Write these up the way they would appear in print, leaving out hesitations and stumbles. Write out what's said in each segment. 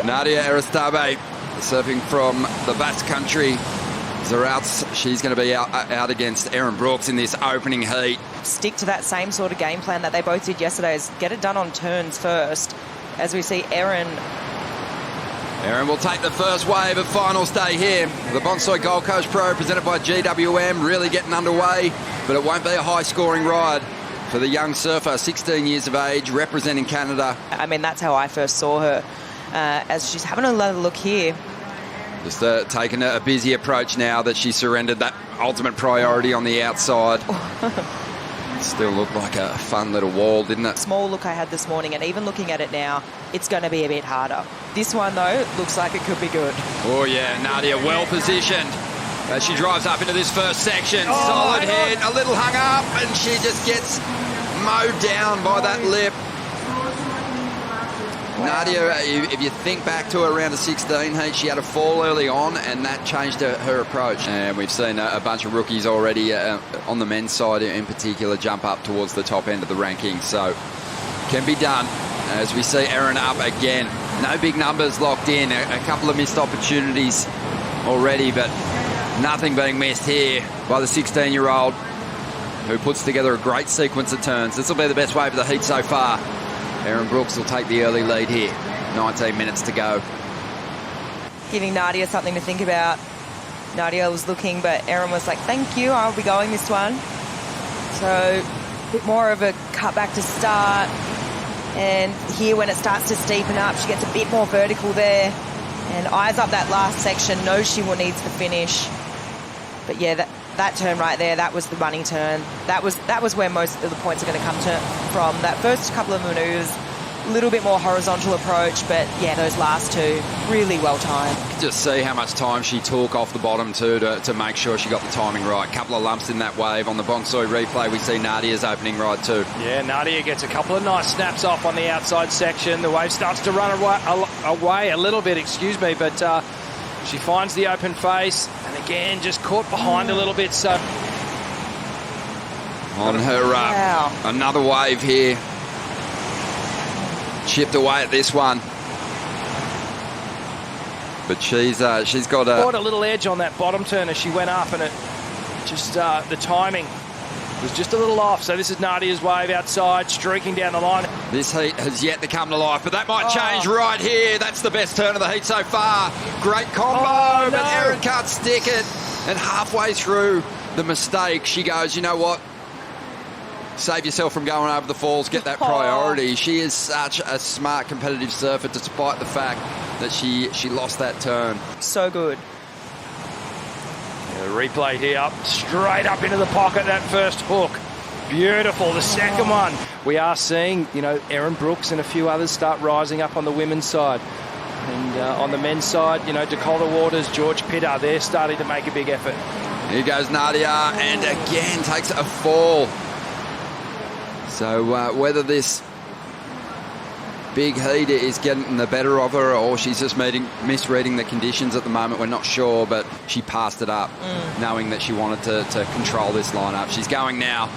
Nadia Erostarbe, surfing from the Basque Country. She's going to be out against Erin Brooks in this opening heat. Stick to that same sort of game plan that they both did yesterday, is get it done on turns first. As we see Erin will take the first wave of finals day here. The Bonsoy Gold Coast Pro, presented by GWM, really getting underway, but it won't be a high-scoring ride for the young surfer, 16 years of age, representing Canada. I mean, that's how I first saw her, as she's having another look here. Just taking a busy approach now that she surrendered that ultimate priority on the outside. Still looked like a fun little wall, didn't it? Small look I had this morning, and even looking at it now, it's going to be a bit harder. This one, though, looks like it could be good. Oh, yeah, Nadia well positioned as she drives up into this first section. Solid hit, a little hung up, and she just gets mowed down by that lip. Wow. Nadia, if you think back to her round of 16 heat, she had a fall early on, and that changed her approach. And we've seen a bunch of rookies already on the men's side in particular jump up towards the top end of the rankings. So can be done as we see Erin up again. No big numbers locked in. A couple of missed opportunities already, but nothing being missed here by the 16-year-old who puts together a great sequence of turns. This will be the best wave of the heat so far. Erin Brooks will take the early lead here. 19 minutes to go. Giving Nadia something to think about. Nadia was looking, but Erin was like, thank you, I'll be going this one. So a bit more of a cutback to start. And here when it starts to steepen up, she gets a bit more vertical there. And eyes up that last section, knows she needs the finish. But yeah, that turn right there, that was the money turn. That was where most of the points are going to come from. That first couple of manoeuvres, a little bit more horizontal approach, but yeah, those last two, really well timed. You can just see how much time she took off the bottom too to make sure she got the timing right. Couple of lumps in that wave. On the Bonsoy replay, we see Nadia's opening ride too. Yeah, Nadia gets a couple of nice snaps off on the outside section. The wave starts to run away a little bit, but she finds the open face, and again, just caught behind a little bit. So on her wow. Another wave here. Chipped away at this one. But she's got a little edge on that bottom turn as she went up, and it just the timing was just a little off. So this is Nadia's wave outside, streaking down the line. This heat has yet to come to life, but that might change right here. That's the best turn of the heat so far. Great combo, but Erin can't stick it. And halfway through the mistake, she goes, you know what? Save yourself from going over the falls, get that priority. She is such a smart competitive surfer, despite the fact that she lost that turn. So good. Replay here, up straight up into the pocket, that first hook. Beautiful. The second one. We are seeing, Erin Brooks and a few others start rising up on the women's side. And on the men's side, Dakota Waters, George Pitter, they're starting to make a big effort. Here goes Nadia, and again takes a fall. So whether this big heat is getting the better of her or she's just misreading the conditions at the moment, we're not sure, but she passed it up knowing that she wanted to control this lineup. She's going now.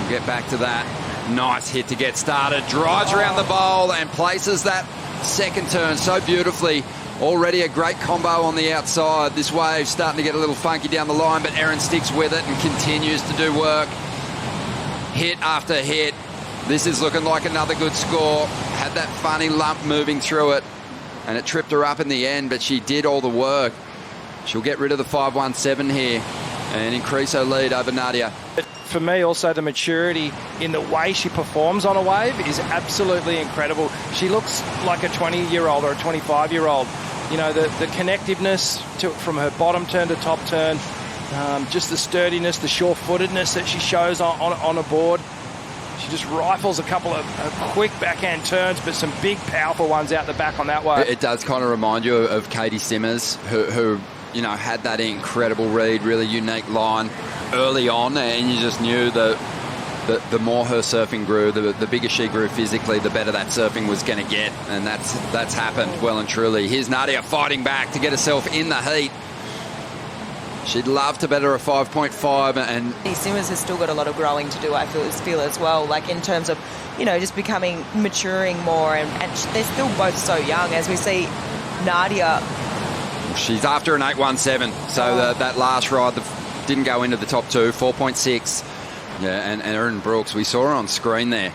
We'll get back to that. Nice hit to get started. Drives around the bowl and places that second turn so beautifully. Already a great combo on the outside. This wave starting to get a little funky down the line, but Erin sticks with it and continues to do work. Hit after hit. This is looking like another good score. Had that funny lump moving through it, and it tripped her up in the end, but she did all the work. She'll get rid of the 5.17 here and increase her lead over Nadia. For me, also, the maturity in the way she performs on a wave is absolutely incredible. She looks like a 20-year-old or a 25-year-old. The connectiveness from her bottom turn to top turn, just the sturdiness, the sure-footedness that she shows on a board. She just rifles a couple of quick backhand turns, but some big, powerful ones out the back on that wave. It does kind of remind you of Katie Simmers, who had that incredible read, really unique line early on, and you just knew that the more her surfing grew, the bigger she grew physically, the better that surfing was going to get, and that's happened well and truly. Here's Nadia fighting back to get herself in the heat. She'd love to better a 5.5, and Simmers has still got a lot of growing to do, I feel as well, like in terms of, just maturing more, and they're still both so young, as we see Nadia. She's after an 8.17, so that last ride didn't go into the top two, 4.6. Yeah, and Erin Brooks, we saw her on screen there,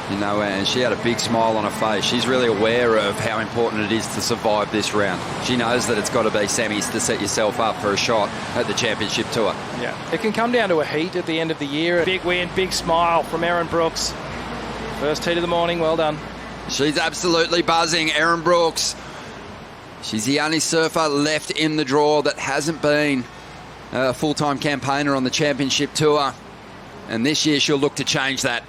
you know, and she had a big smile on her face. She's really aware of how important it is to survive this round. She knows that it's got to be semis to set yourself up for a shot at the championship tour. Yeah, it can come down to a heat at the end of the year. Big win, big smile from Erin Brooks. First heat of the morning, well done. She's absolutely buzzing, Erin Brooks. She's the only surfer left in the draw that hasn't been a full-time campaigner on the championship tour. And this year she'll look to change that.